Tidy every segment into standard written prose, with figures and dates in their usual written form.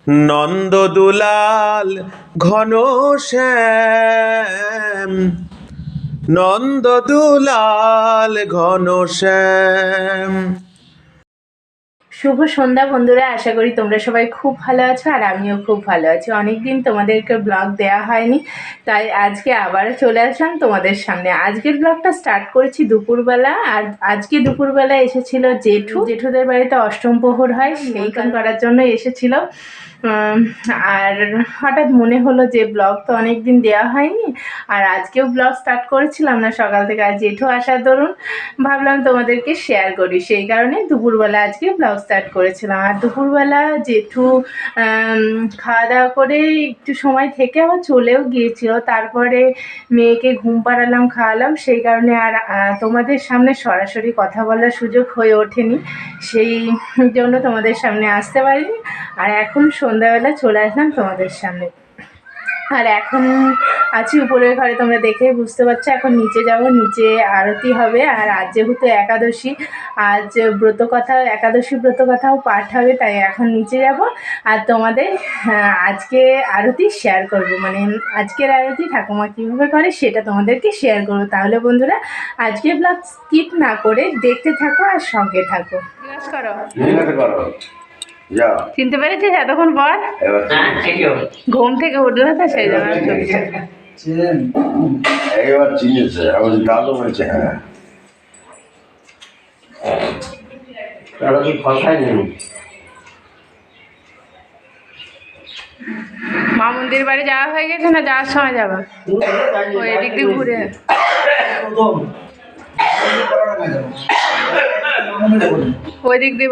নন্দদুলাল ঘনশ্যাম, নন্দদুলাল ঘনশ্যাম। শুভ সন্ধ্যা বন্ধুরা, আশা করি তোমরা সবাই খুব ভালো আছো আর আমিও খুব ভালো আছি। অনেকদিন তোমাদেরকে ব্লগ দেওয়া হয়নি, তাই আজকে আবারও চলে আসলাম তোমাদের সামনে। আজকের ব্লগটা স্টার্ট করেছি দুপুরবেলা। আর আজকে দুপুরবেলা এসেছিল জেঠুদের বাড়িতে অষ্টম প্রহর হয়, সেই কাজ করার জন্য এসেছিল। আর হঠাৎ মনে হলো যে ব্লগ তো অনেকদিন দেওয়া হয়নি, আর আজকেও ব্লগ স্টার্ট করেছিলাম না সকাল থেকে। আর জেঠু আসার দরুন ভাবলাম তোমাদেরকে শেয়ার করি, সেই কারণে দুপুরবেলা আজকে ব্লগ স্টার্ট করেছিলাম। আর দুপুরবেলা জেঠু খাওয়া দাওয়া করে একটু সময় থেকে আবার চলেও গিয়েছিল। তারপরে মেয়েকে ঘুম পাড়ালাম, খাওয়ালাম, সেই কারণে আর তোমাদের সামনে সরাসরি কথা বলার সুযোগ হয়ে ওঠেনি, সেই জন্য তোমাদের সামনে আসতে পারিনি। আর এখন সন্ধ্যাবেলা চলে আসলাম তোমাদের সামনে। আর এখন আছি উপরের ঘরে, তোমরা দেখেই বুঝতে পারছো। এখন নিচে যাব, নিচে আরতি হবে। আর আজ যেহেতু একাদশী, আজ একাদশী ব্রত কথাও পাঠ হবে, তাই এখন নিচে যাব আর তোমাদের আজকে আরতি শেয়ার করব। মানে আজকের আরতি ঠাকুমা কীভাবে করে সেটা তোমাদেরকে শেয়ার করবো। তাহলে বন্ধুরা আজকে ব্লগ স্কিপ না করে দেখতে থাকো আর সঙ্গে থাকো। করো, চিনতে পেরেছিস এতক্ষণ পর? ঘুম থেকে উঠলো তো, সেই জন্য এবার চিনেছে, আমার দাদু বলছে হ্যাঁ। মা মন্দির বাড়ি যাওয়া হয়ে গেছে না যাওয়ার সময় যাবা? ওই এদিক দিয়ে ঘুরে ওই দিক দিয়ে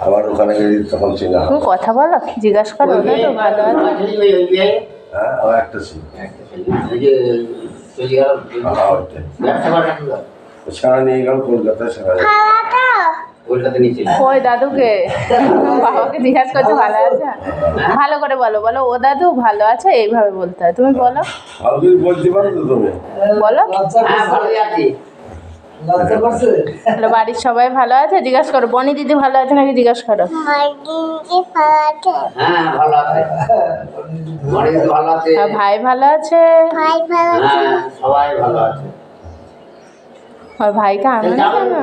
আবার ওখানে গেলে তখন চিনা তুমি কথা বলো, জিজ্ঞাসা করো। ওটা তো ভালো আছে। হ্যাঁ, একটা ছিল সারা নিয়ে গেল কলকাতায়, সারা ওই দাদুকে বাবাকে জিজ্ঞাসা করছো ভালো আছে? ভালো করে বলো, বলো ও দাদু ভালো আছে, এইভাবে বলতে হয়। তুমি বলো, ভালো করে বলতে পারো তো তুমি? বলো বাড়ির সবাই ভালো আছে? জিজ্ঞাসা করো। বনি দিদি ভালো আছে নাকি জিজ্ঞাসা করো। আর ভাই ভালো আছে? আর ভাইকে আনো না কেন?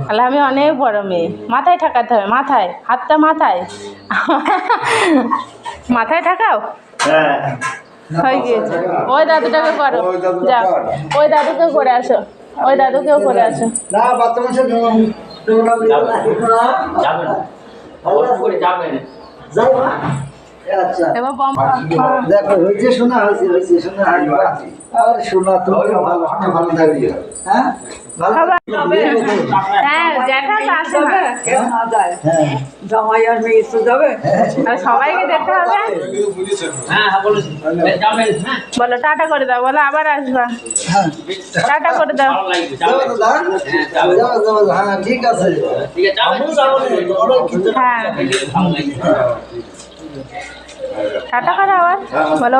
তাহলে আমি অনেক বড় মেয়ে। মাথায় ঠাকাতে হবে, মাথায় হাতটা, মাথায় মাথায় ঠাকাও। হয়ে গিয়েছে। ওই দাদুটাকে করো, যাও ওই দাদুকেও করে আসো, ওই দাদুকেও করে আসো। এবার বম দেখো হয়েছে, শোনা হয়েছে, হয়েছে শোনা। আর শোনা তো ভালো, ভালো থাকবে। হ্যাঁ হ্যাঁ, জ্যাঠা তো আসে না। হ্যাঁ, জামাই আর মেয়ে তো যাবে। আর সবাইকে দেখতে হবে। বলো টাটা করে দাও, বলো আবার আসবা। টাটা করে দাও। হ্যাঁ ঠিক আছে। হ্যাঁ টাটা করে আবার বলো।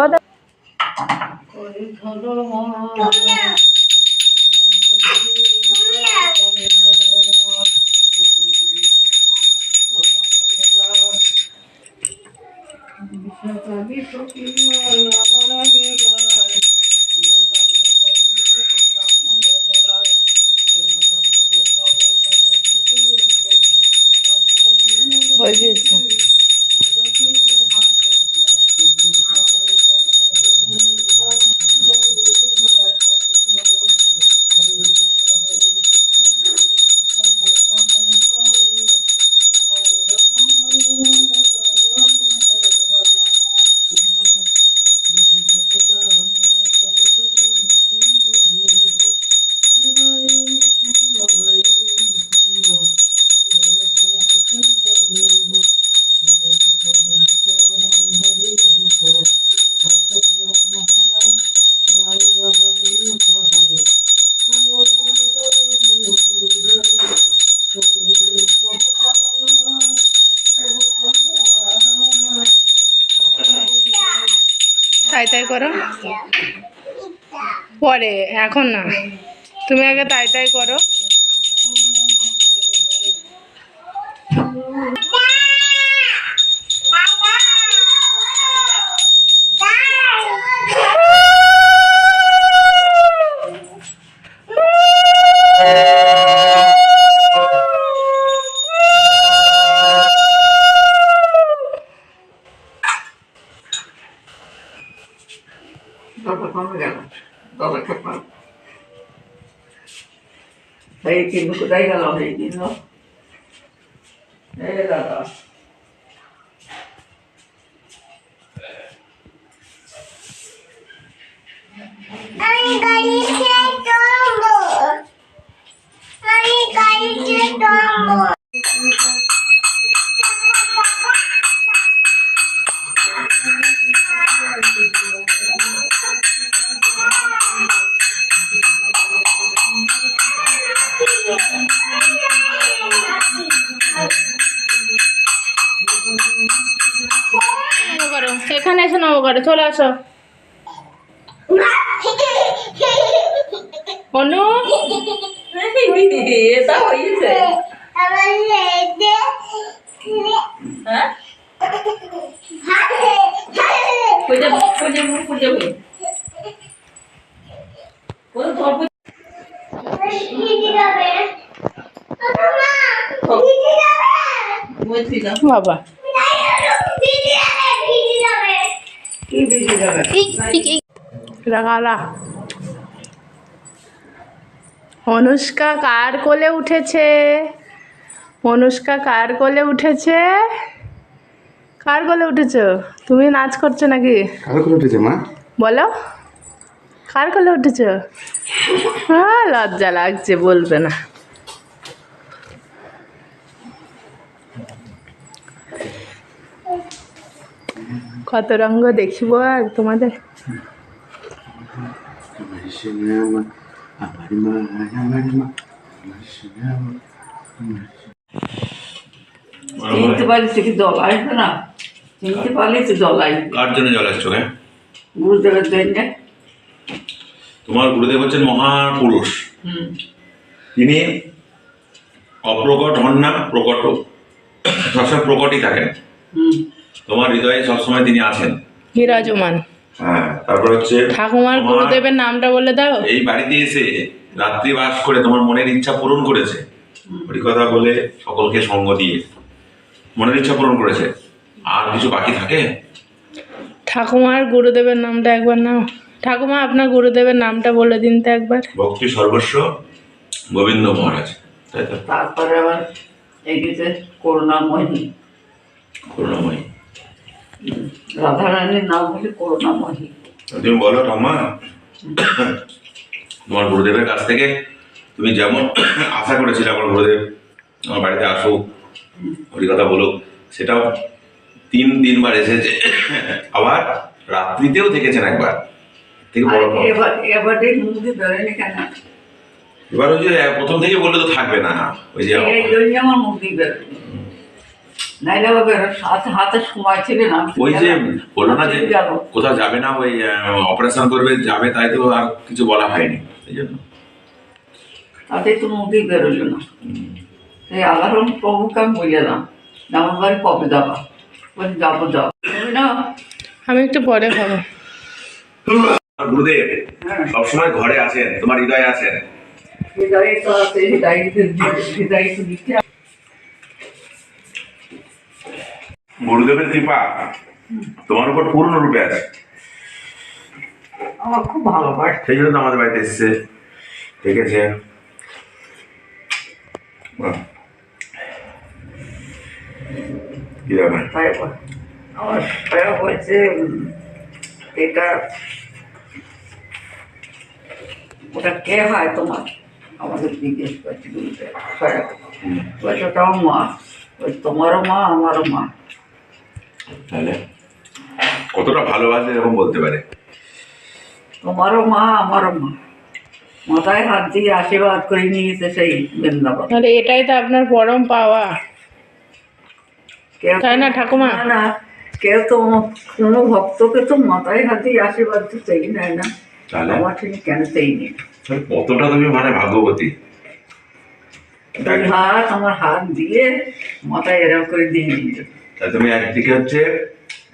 হয়ে গিয়েছে। তাই তাই করো পরে, এখন না, তুমি আগে তাই তাই করো। দরকার কমে গেল, দরকার কমে। এই কিন্তু কোথায় গেল এই কিন্তু দাদা করো, এখানে এসে নবো করো, চলে আসো। অনু এটা হয়েছে হ্যাঁ খুঁজে খুঁজে খুঁজে বাবা রাগালা। অনুষ্কা কার কোলে উঠেছে? অনুষ্কা কার কোলে উঠেছে? কার কোলে উঠেছো? তুমি নাচ করছো নাকি? কার কোলে উঠেছে মা? বলো, কার কোলে উঠেছো? হ্যাঁ, লজ্জা লাগছে, বলবে না। কত রঙ্গ দেখিব আর তোমাদের। চিনতে পারিস কি জল আসবে না? চিনতে পারলে তো জল আসবে। কার জন্য জল আসছো? হ্যাঁ, গুরুদেবের জন্য। তোমার গুরুদেব হচ্ছেন মহাপুরুষ। তিনি অপ্রকট হন না, প্রকট, সবসময় প্রকটই থাকেন। তোমার হৃদয়ে সবসময় তিনি আছেন, বিরাজমান। হ্যাঁ। তারপর হচ্ছে ঠাকুমার তোমার গুরুদেবের নামটা বলে দাও। এই বাড়িতে এসে রাত্রি বাস করে তোমার মনের ইচ্ছা পূরণ করেছে। হরিকথা বলে সকলকে সঙ্গ দিয়ে মনের ইচ্ছা পূরণ করেছে। আর কিছু বাকি থাকে? ঠাকুমার গুরুদেবের নামটা একবার নাও। ঠাকুমা, আপনার গুরুদেবের নামটা বলে দিন তো একবার। ভক্তি সর্বস্ব গোবিন্দ মহারাজ, তাই তো? তারপরে আবার এগিয়েছে করুণাময়ী। করুণাময়ী। রাধারানীর নাম হচ্ছে করুণাময়ী। তুমি বলো ঠাম্মা, তোমার গুরুদেবের কাছ থেকে তুমি যেমন আশা করেছিলে আমার গুরুদেব আমার বাড়িতে আসুক, হরিকথা বলুক, সেটাও তিনবার এসেছে। আবার রাত্রিতেও থেকেছেন একবার, থেকে বড় কথা। এবারে মুক্তি বেরোয়নি কেন? এবার ওই যে প্রথম থেকে বললে তো থাকবে না, ওই যে এই জন্য আমার মুক্তি বেরোয়নি। নাইলে আবার হাতে সময় ছিল না। ওই যে বললো না যে যাবো। কোথাও যাবে না, ওই অপারেশন করবে যাবে, তাই তো আর কিছু বলা হয়নি এই জন্য। তাতে তো মুক্তি বেরোলো না। এই আল্লাহর প্রভুকে আমি বললাম আমার বাড়ি কবে যাবা? বলছি যাবো যাবো তুমি না। আমি একটু পরে খাবো। গুরুদেব সবসময় ঘরে আছেন, তোমার হৃদয়ে আছেন। হৃদয়ে তো আছে, হৃদয়ে তো দিচ্ছে। গুরুদেবের কৃপা তোমার উপর পূর্ণরূপে আছে, আমার খুব ভালোবাসে। সেই জন্য তো আমাদের বাড়িতে এসছে, দেখেছে। কি ব্যাপার? তাই আমার সয়া হয়েছে এটা, ওটা কে হয় তোমার? আমাদের জিজ্ঞেস করছি সয়া। বলছে ওটাও মা, ওই তোমারও মা আমারও মা। তাহলে কতটা ভালোবাসে এরকম বলতে পারে। তোমারও মা আমারও মা। মাথায় হাত দিয়ে আশীর্বাদ করে নিয়েছে সেই বৃন্দাবন। তাহলে এটাই তো আপনার পরম পাওয়া, কেউ- তাই না ঠাকুমা? না, কেউ তো কোনো ভক্তকে তো মাথায় হাতে আশীর্বাদ দিতেই নেয় না, তাহলে আমার ঠিক কেন তেই নেই। তাহলে কতটা তুমি মানে ভাগ্যবতী। দুই হাত আমার হাত দিয়ে মাথায় এরকম করে দিয়ে দিল। তাহলে তুমি একদিকে হচ্ছে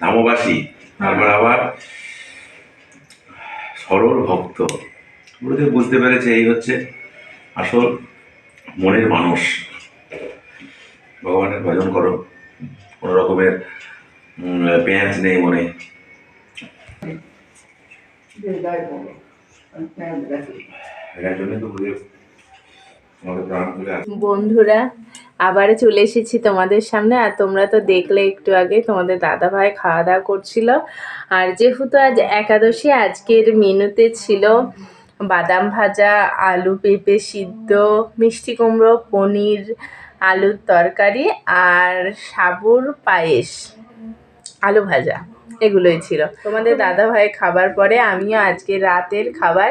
ধামবাসী, তারপর আবার সরল ভক্ত। গুরুদেব বুঝতে পেরেছে এই হচ্ছে আসল মনের মানুষ। ভগবানের ভজন করো, কোনো রকমের পেঁয়াজ নেই মনে। এটার জন্য তো গুরুদেব তোমাকে প্রাণ খুলে আসে। বন্ধুরা আবারও চলে এসেছি তোমাদের সামনে। আর তোমরা তো দেখলে একটু আগে তোমাদের দাদা ভাই খাওয়া দাওয়া করছিল। আর যেহেতু আজ একাদশী, আজকের মেনুতে ছিল বাদাম ভাজা, আলু পেঁপে সিদ্ধ, মিষ্টি কুমড়ো, পনির, আলুর তরকারি আর সাবুর পায়েস, আলু ভাজা, এগুলোই ছিল। তোমাদের দাদা ভাই খাবার পরে আমিও আজকে রাতের খাবার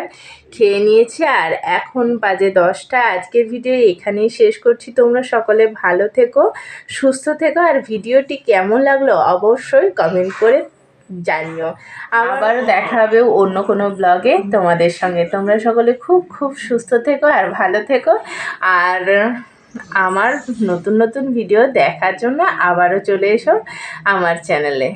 খেয়ে নিয়েছি। আর এখন বাজে 10টা। আজকের ভিডিও এখানেই শেষ করছি। তোমরা সকলে ভালো থেকো, সুস্থ থেকো। আর ভিডিওটি কেমন লাগলো অবশ্যই কমেন্ট করে জানিও। আবারও দেখা হবে অন্য কোনো ব্লগে তোমাদের সঙ্গে। তোমরা সকলে খুব খুব সুস্থ থেকো আর ভালো থেকো। আর আমার নতুন নতুন ভিডিও দেখার জন্য আবারও চলে এসো আমার চ্যানেলে।